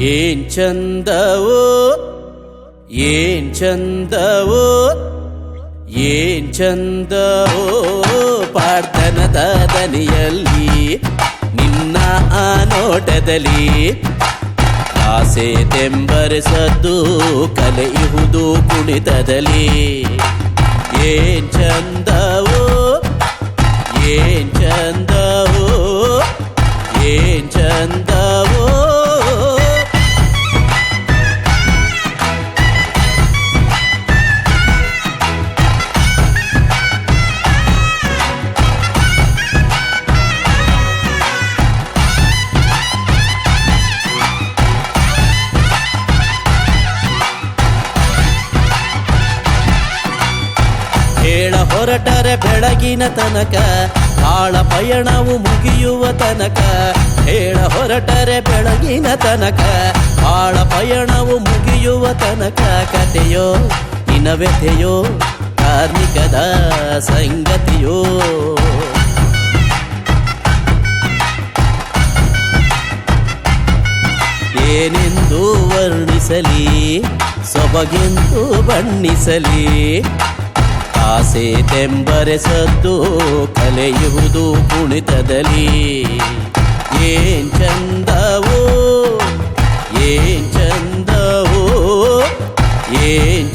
ಏನ್ ಚಂದವೋ ಏನ್ ಚಂದವೋ ಏನ್ ಚಂದವೋ ಪಾಡ್ತನದ ದನಿಯಲ್ಲಿ ನಿನ್ನ ಆ ನೋಟದಲ್ಲಿ ಆಸೆ ತೆಂಬರಿಸದ್ದು ಕಲೆಯುವುದು ಕುಣಿತದಲ್ಲಿ ಏನ್ ಚಂದವೋ ಏನ್ ಚಂದವೋ ಏನ್ ಚಂದವೋ ಹೇಳ ಹೊರಟರೆ ಬೆಳಗಿನ ತನಕ ಆಳ ಪಯಣವು ಮುಗಿಯುವ ತನಕ ಹೇಳ ಹೊರಟರೆ ಬೆಳಗಿನ ತನಕ ಆಳ ಪಯಣವು ಮುಗಿಯುವ ತನಕ ಕಥೆಯೋ ಇನವ್ಯಥೆಯೋ ಕಾರ್ಮಿಕದ ಸಂಗತಿಯೋ ಏನೆಂದು ವರ್ಣಿಸಲಿ ಸೊಬಗೆಂದು ಬಣ್ಣಿಸಲಿ ಆಸೆ ತೆಂಬರೆಸದ್ದು ಕಲೆಯುವುದು ಕುಣಿತದಲ್ಲಿ ಏನ್ ಚಂದವೋ ಏನ್